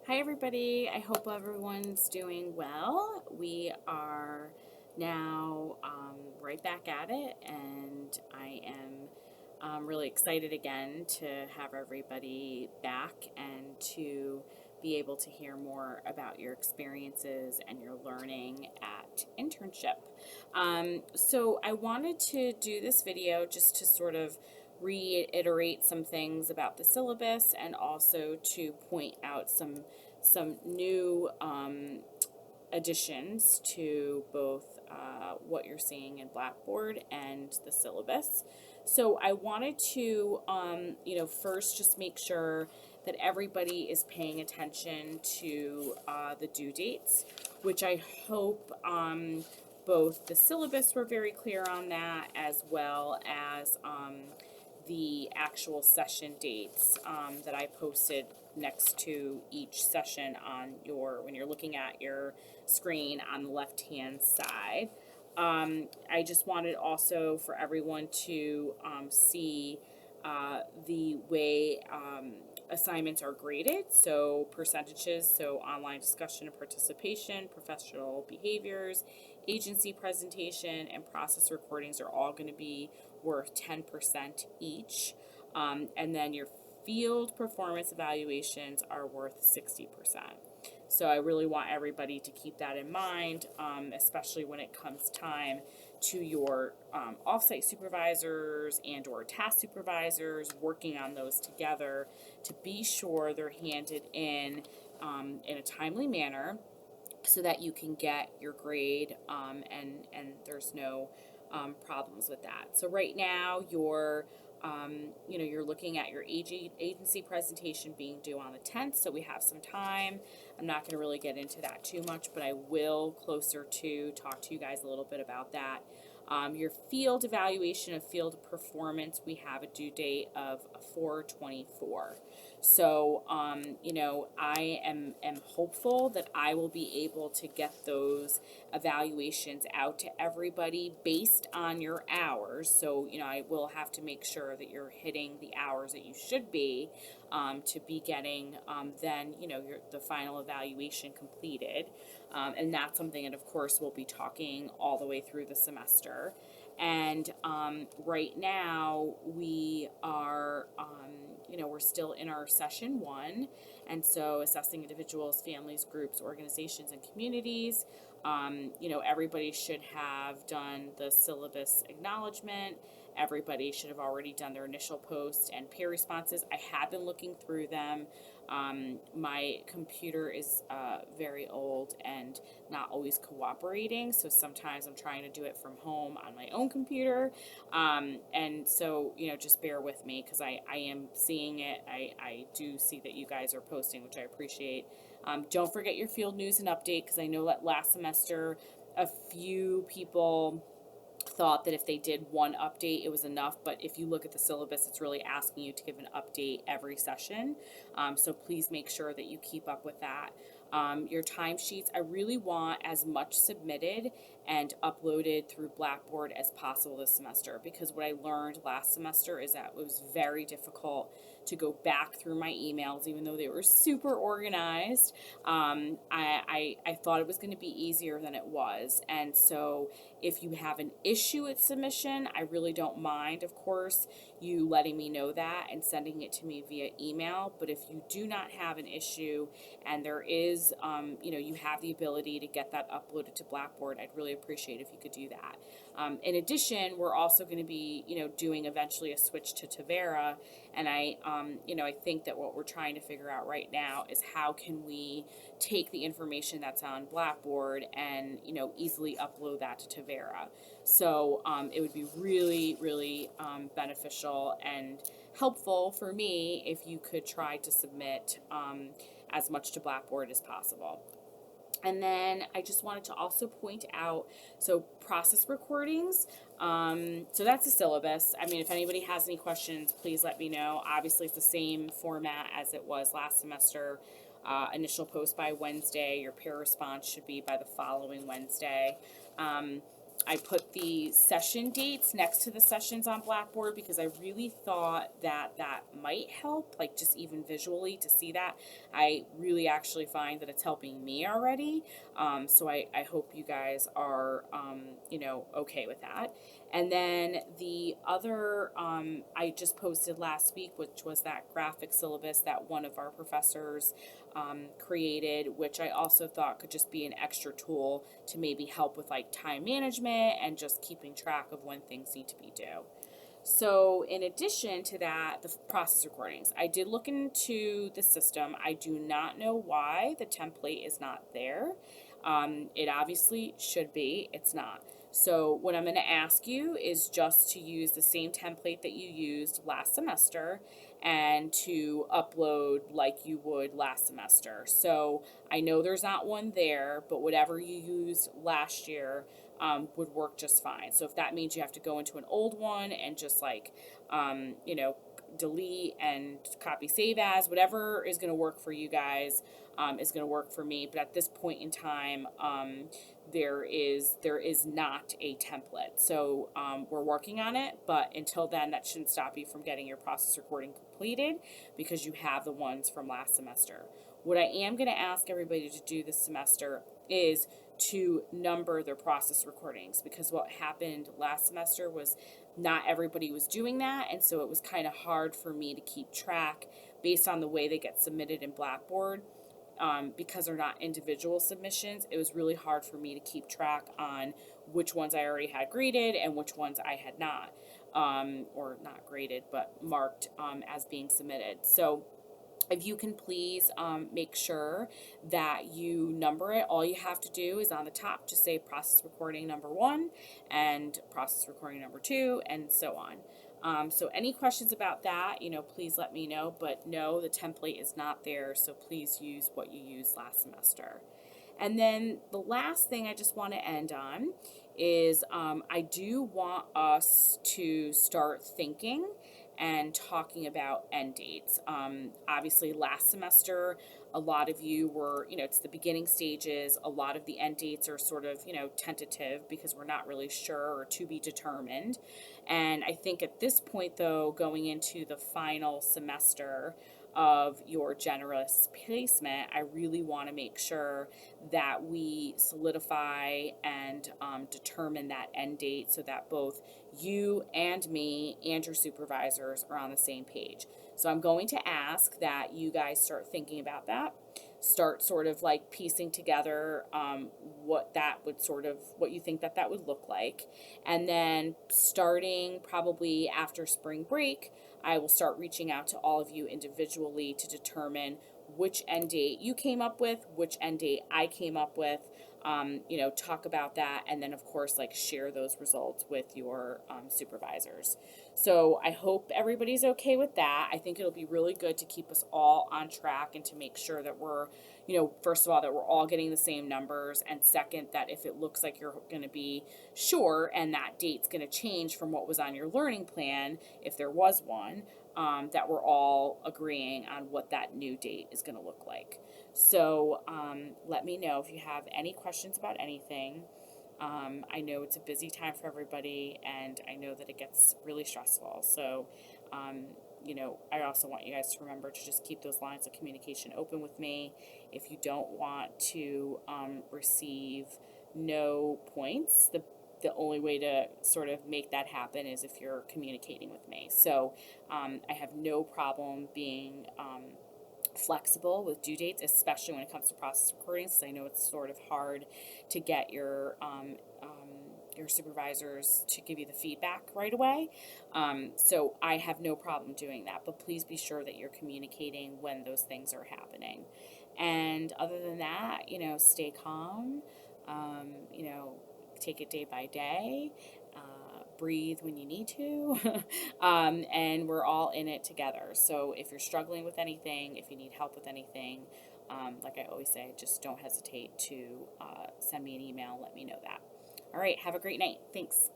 Hi everybody, I hope everyone's doing well. We are now right back at it, and I am really excited again to have everybody back and to be able to hear more about your experiences and your learning at internship. So I wanted to do this video just to sort of reiterate some things about the syllabus and also to point out some new additions to both what you're seeing in Blackboard and the syllabus. So I wanted to, first just make sure that everybody is paying attention to the due dates, which I hope both the syllabus were very clear on that, as well as the actual session dates that I posted next to each session on when you're looking at your screen on the left hand side. I just wanted also for everyone to see the way assignments are graded, so percentages, so online discussion and participation, professional behaviors, agency presentation, and process recordings are all going to be worth 10% each. And then your field performance evaluations are worth 60%. So I really want everybody to keep that in mind, especially when it comes time to your offsite supervisors and or task supervisors working on those together to be sure they're handed in a timely manner so that you can get your grade and there's no problems with that. So right now you're looking at your agency presentation being due on the 10th, so we have some time. I'm not going to really get into that too much, but I will closer to talk to you guys a little bit about that. Your field evaluation of field performance, we have a due date of 4/24. So, I am hopeful that I will be able to get those evaluations out to everybody based on your hours. So, I will have to make sure that you're hitting the hours that you should be to be getting the final evaluation completed. And that's something that, of course, we'll be talking all the way through the semester. And right now we are, we're still in our session 1, and so assessing individuals, families, groups, organizations, and communities. Everybody should have done the syllabus acknowledgement. Everybody should have already done their initial post and peer responses. I have been looking through them. My computer is very old and not always cooperating, so sometimes I'm trying to do it from home on my own computer. And so, just bear with me because I am seeing it. I do see that you guys are posting, which I appreciate. Don't forget your field news and update, because I know that last semester a few people thought that if they did one update it was enough, but if you look at the syllabus it's really asking you to give an update every session, so please make sure that you keep up with that. Your timesheets, I really want as much submitted and uploaded through Blackboard as possible this semester, because what I learned last semester is that it was very difficult to go back through my emails, even though they were super organized. I thought it was going to be easier than it was, and so if you have an issue at submission, I really don't mind, of course, you letting me know that and sending it to me via email. But if you do not have an issue and there is, you have the ability to get that uploaded to Blackboard, I'd really appreciate if you could do that. In addition, we're also going to be, doing eventually a switch to Tavera, and I think that what we're trying to figure out right now is how can we take the information that's on Blackboard and, easily upload that to Tavera. So it would be really, really beneficial and helpful for me if you could try to submit as much to Blackboard as possible. And then I just wanted to also point out, so process recordings, so that's the syllabus. I mean, if anybody has any questions, please let me know. Obviously, it's the same format as it was last semester. Initial post by Wednesday. Your peer response should be by the following Wednesday. I put the session dates next to the sessions on Blackboard because I really thought that that might help, like just even visually to see that. I really actually find that it's helping me already. So I hope you guys are, okay with that. And then the other, I just posted last week, which was that graphic syllabus that one of our professors created, which I also thought could just be an extra tool to maybe help with like time management and just keeping track of when things need to be due. So, in addition to that, the process recordings, I did look into the system. I do not know why the template is not there. It obviously should be, it's not. So, what I'm going to ask you is just to use the same template that you used last semester and to upload like you would last semester. So, I know there's not one there, but whatever you used last year, would work just fine. So if that means you have to go into an old one and just like, delete and copy save as, whatever is going to work for you guys, is going to work for me. But at this point in time, there is not a template. So we're working on it, but until then, that shouldn't stop you from getting your process recording completed because you have the ones from last semester. What I am going to ask everybody to do this semester is to number their process recordings, because what happened last semester was not everybody was doing that, and so it was kind of hard for me to keep track based on the way they get submitted in Blackboard. Because they're not individual submissions, it was really hard for me to keep track on which ones I already had graded and which ones I had not, or not graded, but marked as being submitted. So if you can please make sure that you number it. All you have to do is on the top just say process recording number 1 and process recording number 2 and so on. So any questions about that, please let me know. But no, the template is not there, so please use what you used last semester. And then the last thing I just want to end on is I do want us to start thinking and talking about end dates. Obviously, last semester, a lot of you were, it's the beginning stages. A lot of the end dates are sort of, tentative because we're not really sure or to be determined. And I think at this point, though, going into the final semester of your generous placement, I really want to make sure that we solidify and determine that end date so that both you and me and your supervisors are on the same page. So I'm going to ask that you guys start thinking about that. Start sort of like piecing together what you think that would look like. And then starting probably after spring break, I will start reaching out to all of you individually to determine which end date you came up with, which end date I came up with, talk about that, and then of course like share those results with your supervisors. So I hope everybody's okay with that. I think it'll be really good to keep us all on track and to make sure that we're, first of all, that we're all getting the same numbers, and second, that if it looks like you're going to be short and that date's going to change from what was on your learning plan, if there was one, that we're all agreeing on what that new date is going to look like. So let me know if you have any questions about anything. I know it's a busy time for everybody, and I know that it gets really stressful. So, I also want you guys to remember to just keep those lines of communication open with me. If you don't want to receive no points, the only way to sort of make that happen is if you're communicating with me. So I have no problem being flexible with due dates, especially when it comes to process recordings, because I know it's sort of hard to get your supervisors to give you the feedback right away. So I have no problem doing that, but please be sure that you're communicating when those things are happening. And other than that, stay calm, take it day by day, breathe when you need to, and we're all in it together. So if you're struggling with anything, if you need help with anything, like I always say, just don't hesitate to send me an email and let me know that. All right, have a great night. Thanks.